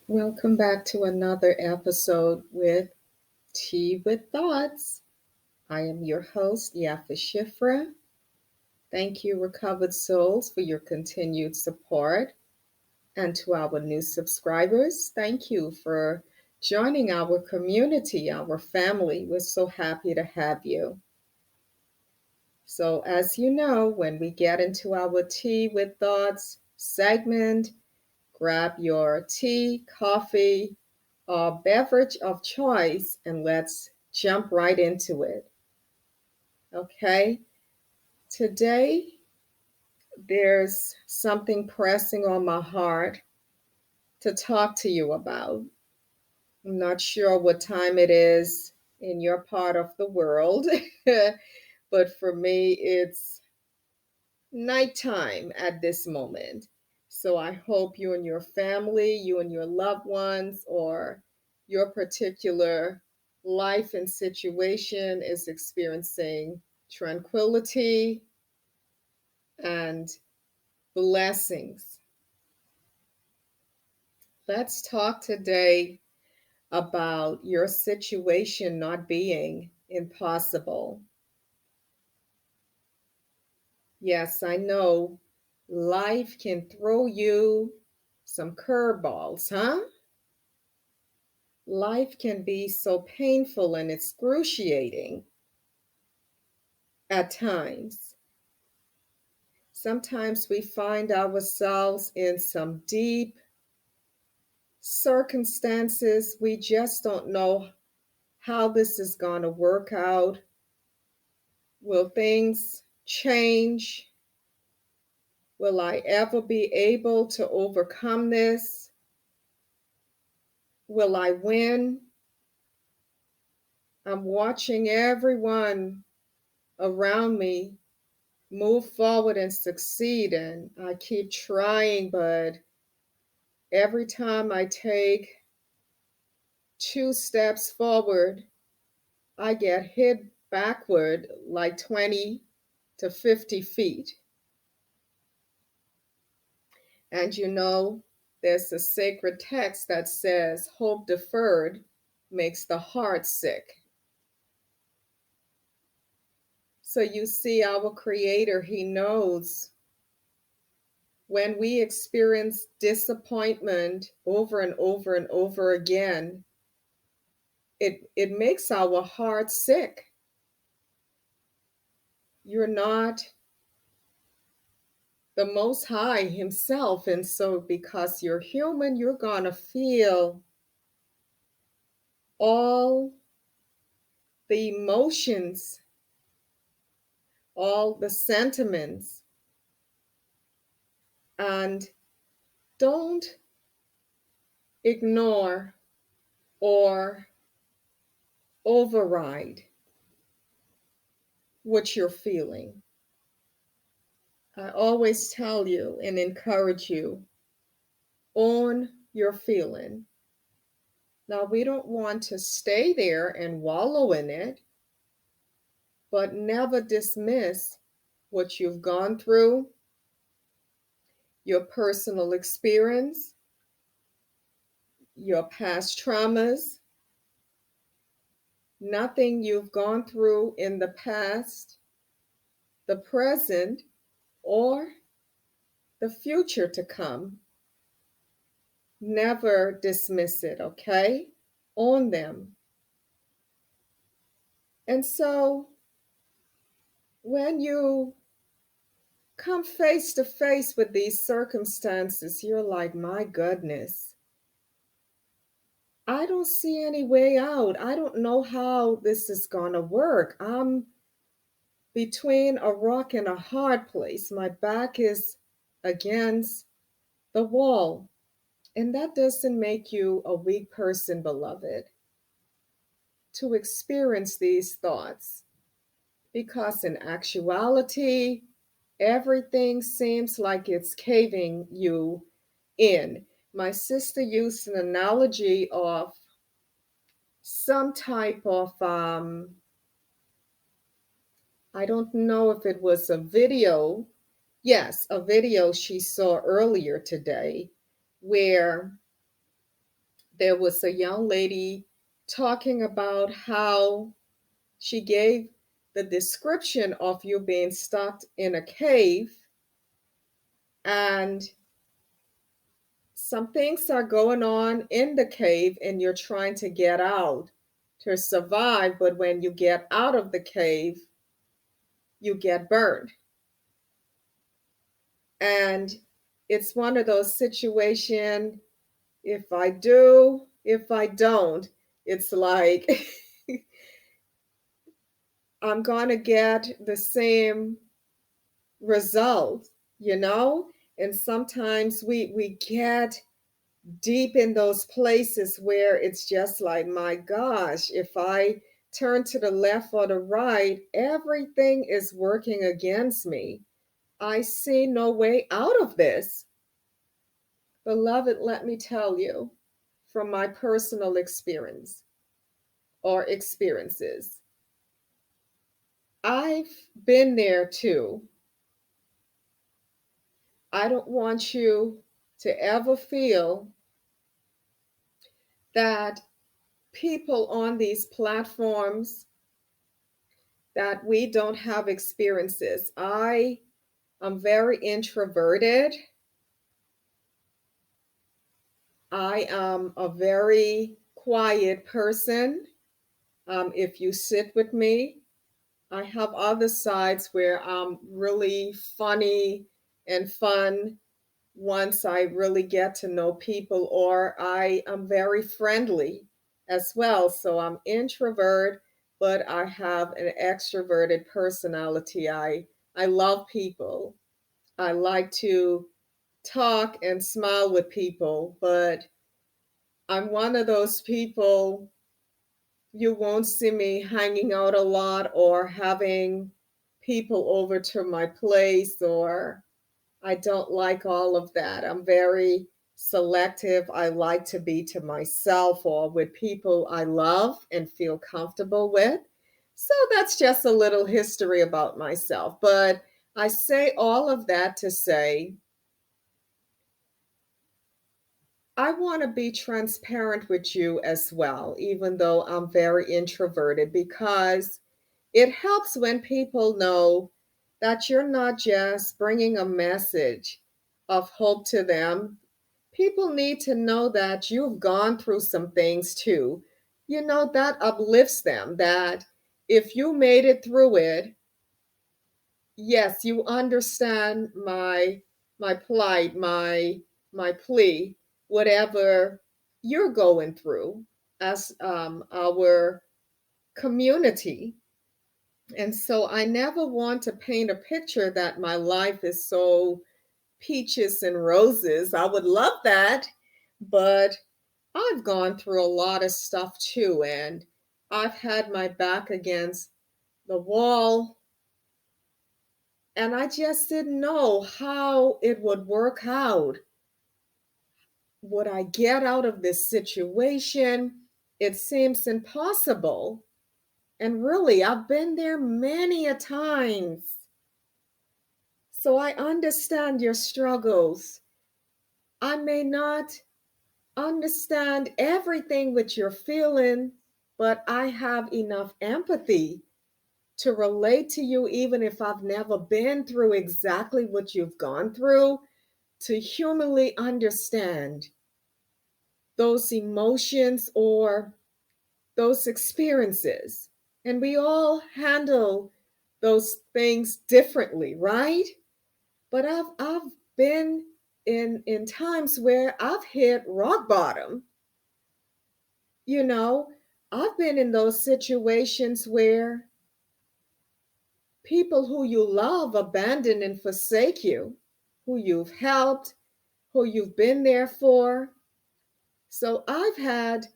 Welcome back to another episode with Tea with Thoughts. I am your host, Yafa Shifra. Thank you, Recovered Souls, for your continued support. And to our new subscribers, thank you for joining our community, our family. We're so happy to have you. So, as you know, when we get into our Tea with Thoughts segment, grab your tea, coffee, or beverage of choice and let's jump right into it. Okay, today there's something pressing on my heart to talk to you about. I'm not sure what time it is in your part of the world, but for me, it's nighttime at this moment. So I hope you and your family, you and your loved ones, or your particular life and situation is experiencing tranquility and blessings. Let's talk today about your situation not being impossible. Yes, I know life can throw you some curveballs, huh? Life can be so painful and excruciating at times. Sometimes we find ourselves in some deep circumstances. We just don't know how this is going to work out. Will things change? Will I ever be able to overcome this? Will I win? I'm watching everyone around me move forward and succeed, and I keep trying, but every time I take two steps forward, I get hit backward like 20 to 50 feet. And there's a sacred text that says, hope deferred makes the heart sick. So you see, our Creator, He knows when we experience disappointment over and over and over again, it makes our heart sick. You're not the Most High Himself. And so, because you're human, you're going to feel all the emotions, all the sentiments. And don't ignore or override what you're feeling. I always tell you and encourage you, own your feeling. Now, we don't want to stay there and wallow in it, but never dismiss what you've gone through, your personal experience, your past traumas. Nothing you've gone through in the past, the present, or the future to come. Never dismiss it, okay? Own them. And so when you come face to face with these circumstances, you're like, my goodness, I don't see any way out. I don't know how this is going to work. I'm between a rock and a hard place. My back is against the wall. And that doesn't make you a weak person, beloved, to experience these thoughts. Because in actuality, everything seems like it's caving you in. My sister used an analogy of some type of, I don't know if it was a video. Yes, a video she saw earlier today where there was a young lady talking about how she gave the description of you being stuck in a cave, and some things are going on in the cave and you're trying to get out to survive, but when you get out of the cave, you get burned. And it's one of those situations, if I do, if I don't, it's like I'm going to get the same result, you know? And sometimes we get deep in those places where it's just like, my gosh, if I turn to the left or the right, everything is working against me. I see no way out of this. Beloved, let me tell you from my personal experience or experiences, I've been there too. I don't want you to ever feel that people on these platforms that we don't have experiences. I am very introverted. I am a very quiet person. If you sit with me, I have other sides where I'm really funny and fun once I really get to know people, or I am very friendly as well. So I'm introvert, but I have an extroverted personality. I love people. I like to talk and smile with people, but I'm one of those people you won't see me hanging out a lot or having people over to my place, or I don't like all of that. I'm very selective. I like to be to myself or with people I love and feel comfortable with. So that's just a little history about myself. But I say all of that to say I want to be transparent with you as well, even though I'm very introverted, because it helps when people know that you're not just bringing a message of hope to them. People need to know that you've gone through some things too. You know, that uplifts them, that if you made it through it, yes, you understand my plight, my plea, whatever you're going through as our community. And so I never want to paint a picture that my life is so peaches and roses. I would love that, but I've gone through a lot of stuff too, and I've had my back against the wall, and I just didn't know how it would work out. Would I get out of this situation? It seems impossible. And really, I've been there many a times. So I understand your struggles. I may not understand everything which you're feeling, but I have enough empathy to relate to you, even if I've never been through exactly what you've gone through, to humanly understand those emotions or those experiences. And we all handle those things differently, right? But I've been in times where I've hit rock bottom. You know, I've been in those situations where people who you love abandon and forsake you, who you've helped, who you've been there for. So I've had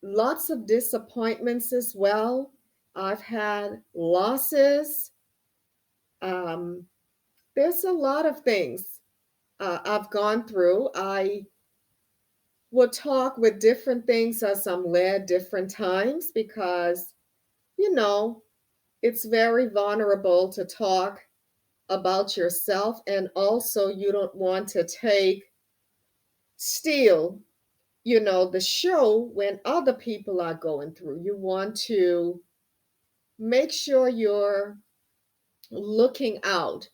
lots of disappointments as well. I've had losses. Um, there's a lot of things I've gone through. I will talk with different things as I'm led different times because, you know, it's very vulnerable to talk about yourself. And also, you don't want to steal the show when other people are going through. You want to make sure you're looking out,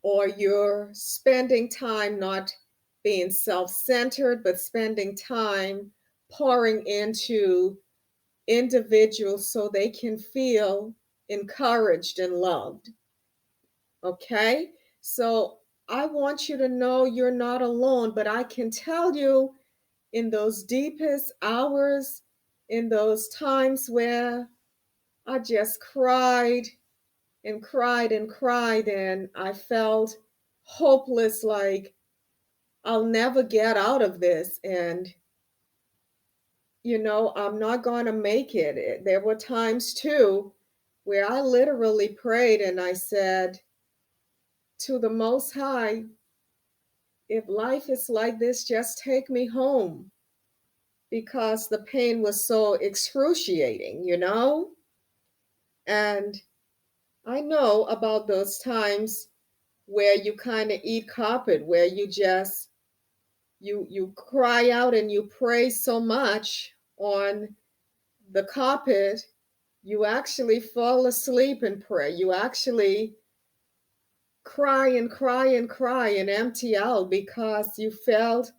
or you're spending time not being self centered, but spending time pouring into individuals so they can feel encouraged and loved. Okay? So I want you to know you're not alone, but I can tell you in those deepest hours, in those times where I just cried and cried and cried, and I felt hopeless, like I'll never get out of this. And, I'm not going to make it. There were times too where I literally prayed and I said to the Most High, if life is like this, just take me home, because the pain was so excruciating. And I know about those times where you kind of eat carpet, where you just you cry out and you pray so much on the carpet, you actually fall asleep and pray. You actually cry and cry and cry and empty out because you felt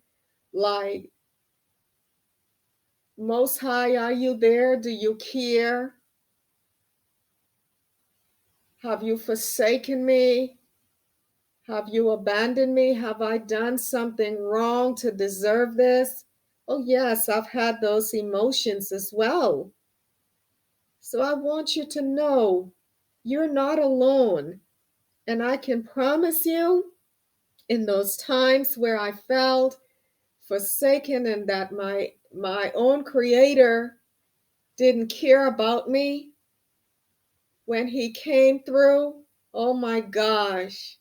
like, Most High, are you there? Do you care? Have you forsaken me? Have you abandoned me? Have I done something wrong to deserve this? Oh, yes, I've had those emotions as well. So I want you to know you're not alone. And I can promise you, in those times where I felt forsaken and that my own creator didn't care about me, when he came through, oh my gosh,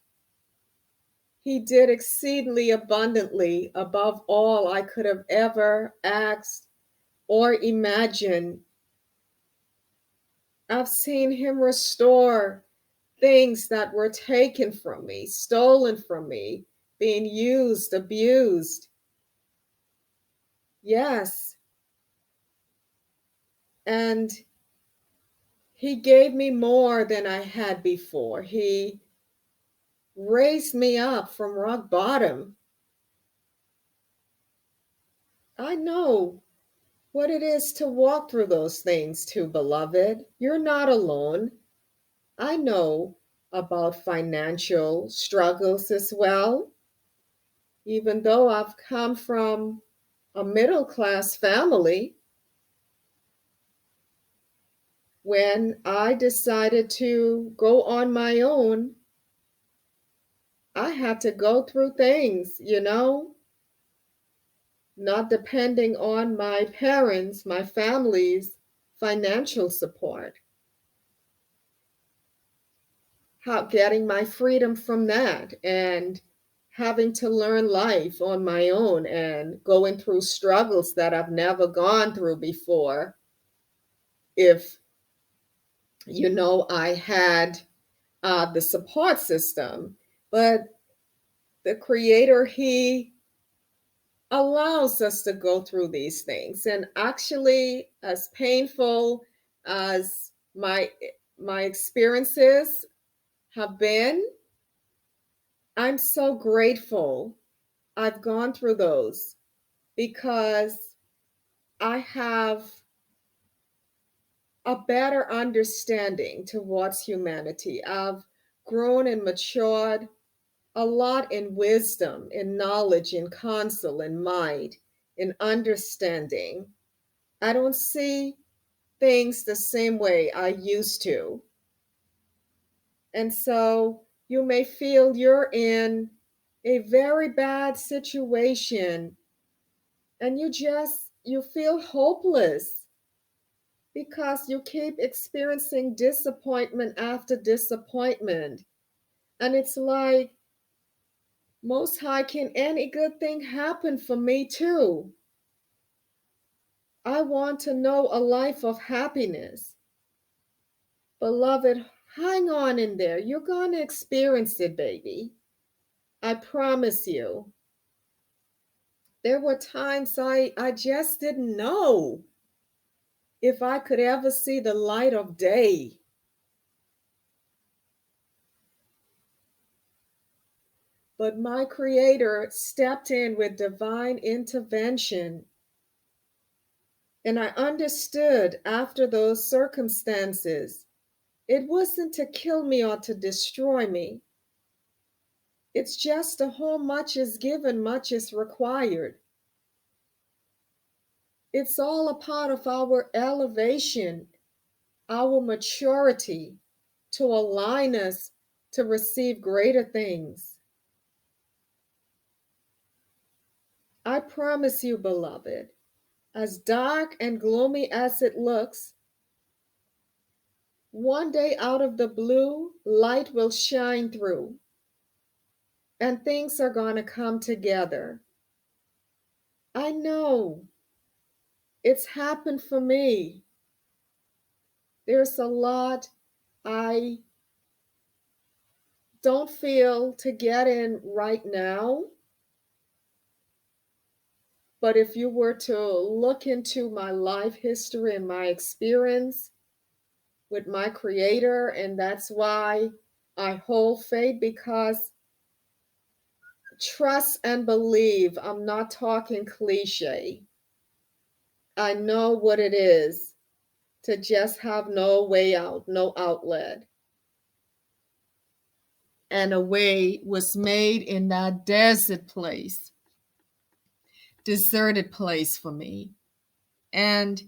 he did exceedingly abundantly above all I could have ever asked or imagined. I've seen him restore things that were taken from me, stolen from me, being used, abused. Yes. And he gave me more than I had before. He raised me up from rock bottom. I know what it is to walk through those things too, beloved. You're not alone. I know about financial struggles as well, even though I've come from a middle class family. When I decided to go on my own, I had to go through things, not depending on my parents, my family's financial support. How getting my freedom from that and having to learn life on my own and going through struggles that I've never gone through before. If I had the support system, but the creator, he allows us to go through these things. And actually, as painful as my experiences have been, I'm so grateful I've gone through those, because I have a better understanding towards humanity. I've grown and matured a lot in wisdom, in knowledge, in counsel, in might, in understanding. I don't see things the same way I used to. And so you may feel you're in a very bad situation and you feel hopeless because you keep experiencing disappointment after disappointment. And it's like, Most High, can any good thing happen for me too? I want to know a life of happiness. Beloved, hang on in there. You're going to experience it, baby. I promise you. There were times I just didn't know if I could ever see the light of day. But my Creator stepped in with divine intervention. And I understood after those circumstances, it wasn't to kill me or to destroy me. It's just a whole much is given, much is required. It's all a part of our elevation, our maturity to align us to receive greater things. I promise you, beloved, as dark and gloomy as it looks, one day out of the blue, light will shine through and things are going to come together. I know it's happened for me. There's a lot I don't feel to get in right now. But if you were to look into my life history and my experience with my Creator, and that's why I hold faith, because trust and believe, I'm not talking cliche. I know what it is to just have no way out, no outlet. And a way was made in that desert place, deserted place for me. And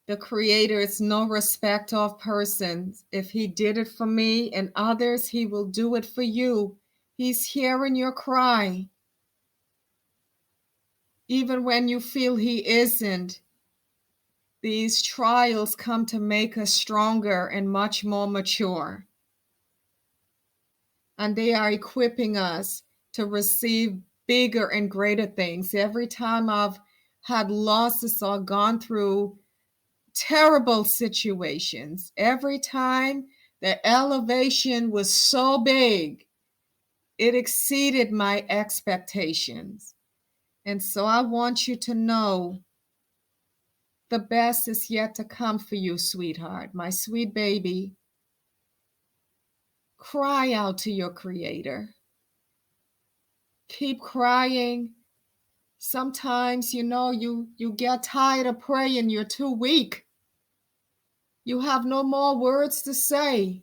the Creator is no respecter of persons. If He did it for me and others, He will do it for you. He's hearing your cry. Even when you feel He isn't, these trials come to make us stronger and much more mature. And they are equipping us to receive bigger and greater things. Every time I've had losses or gone through terrible situations, every time the elevation was so big, it exceeded my expectations. And so I want you to know the best is yet to come for you, sweetheart, my sweet baby. Cry out to your Creator. Keep crying. Sometimes, you get tired of praying. You're too weak. You have no more words to say.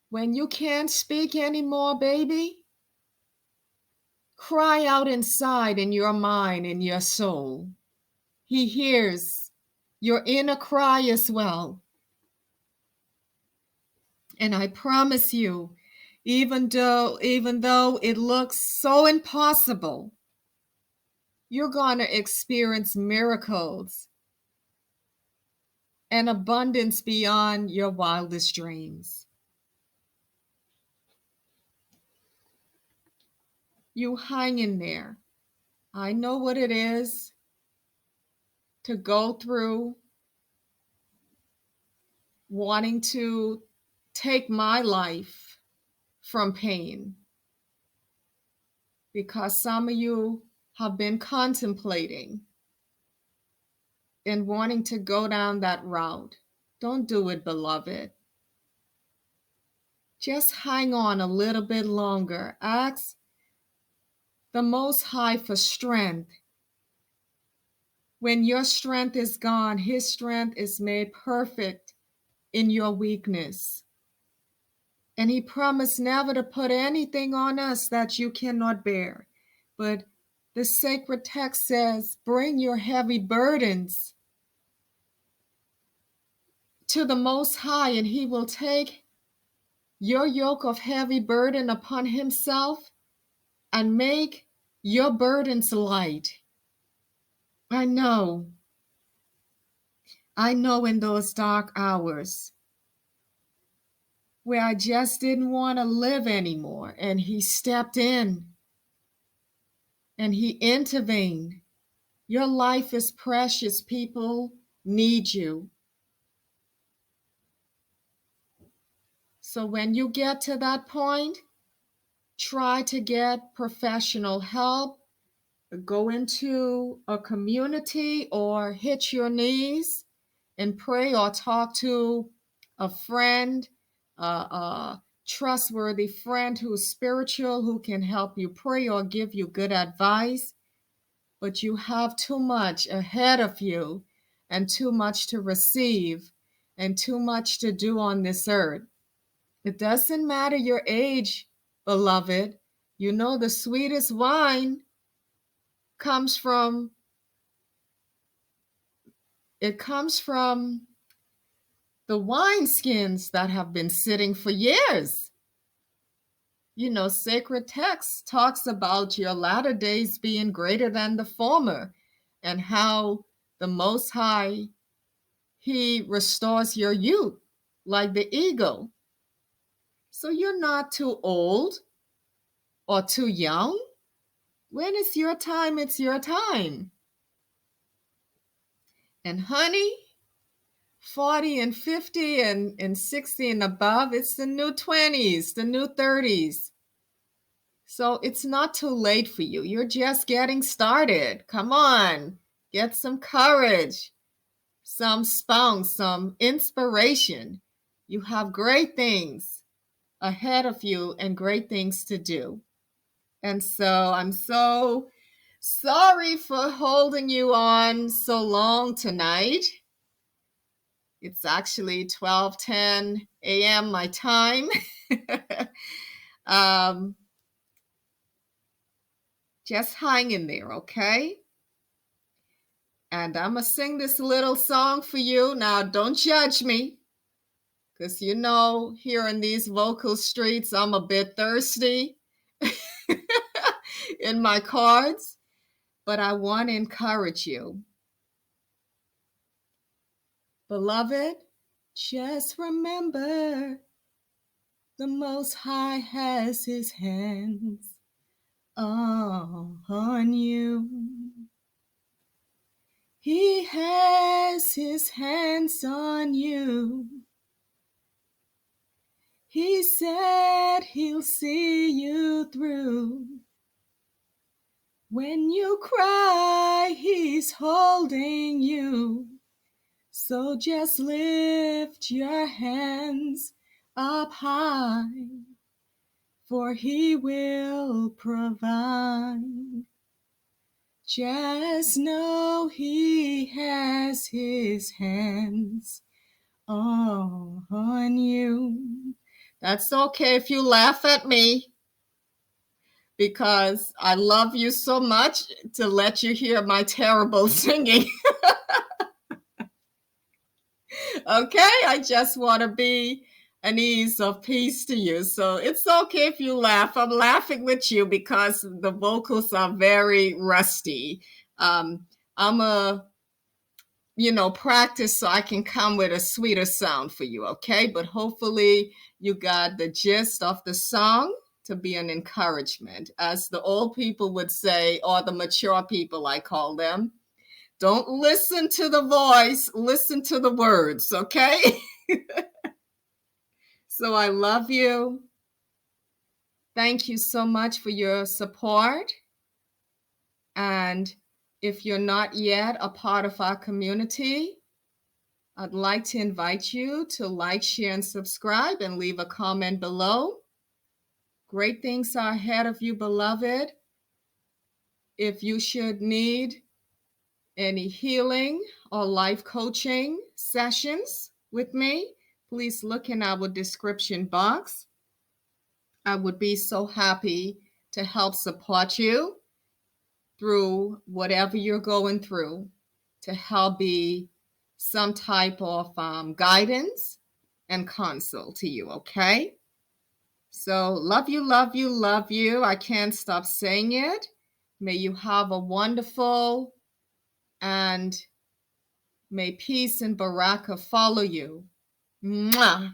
When you can't speak anymore, baby, cry out inside in your mind, in your soul. He hears your inner cry as well. And I promise you, even though it looks so impossible, you're going to experience miracles and abundance beyond your wildest dreams. You hang in there. I know what it is to go through wanting to take my life from pain, because some of you have been contemplating and wanting to go down that route. Don't do it, beloved. Just hang on a little bit longer. Ask the Most High for strength. When your strength is gone, His strength is made perfect in your weakness. And He promised never to put anything on us that you cannot bear. But the sacred text says, bring your heavy burdens to the Most High, and He will take your yoke of heavy burden upon Himself and make your burdens light. I know in those dark hours where I just didn't want to live anymore, and He stepped in and He intervened. Your life is precious. People need you. So when you get to that point, try to get professional help. go into a community or hit your knees and pray or talk to a friend, a trustworthy friend who's spiritual, who can help you pray or give you good advice. But you have too much ahead of you and too much to receive and too much to do on this earth. It doesn't matter your age, beloved. You know, the sweetest wine comes from the wineskins that have been sitting for years. You know, sacred text talks about your latter days being greater than the former, and how the Most High, He restores your youth like the eagle. So you're not too old or too young. When it's your time, it's your time. And honey, 40 and 50 and 60 and above, it's the new 20s, the new 30s. So it's not too late for you. You're just getting started. Come on, get some courage, some spunk, some inspiration. You have great things ahead of you and great things to do. And so I'm so sorry for holding you on so long tonight. It's actually 12:10 a.m. my time. Just hang in there, okay? And I'm going to sing this little song for you. Now, don't judge me, because you know, here in these vocal streets, I'm a bit thirsty in my cards, but I want to encourage you. Beloved, just remember the Most High has His hands on you. He has His hands on you. He said He'll see you through. When you cry, He's holding you. So just lift your hands up high, for He will provide. Just know He has His hands on you. That's okay if you laugh at me, because I love you so much to let you hear my terrible singing. Okay, I just want to be an ease of peace to you. So it's okay if you laugh. I'm laughing with you because the vocals are very rusty. I'm a, practice so I can come with a sweeter sound for you, okay? But hopefully you got the gist of the song to be an encouragement. As the old people would say, or the mature people, I call them, don't listen to the voice, listen to the words, okay? So I love you. Thank you so much for your support. And if you're not yet a part of our community, I'd like to invite you to like, share, and subscribe, and leave a comment below. Great things are ahead of you, beloved. If you should need any healing or life coaching sessions with me, please look in our description box. I would be so happy to help support you through whatever you're going through, to help be some type of guidance and counsel to you, okay? So love you, love you, love you. I can't stop saying it. May you have a wonderful, and may peace and baraka follow you. Mwah.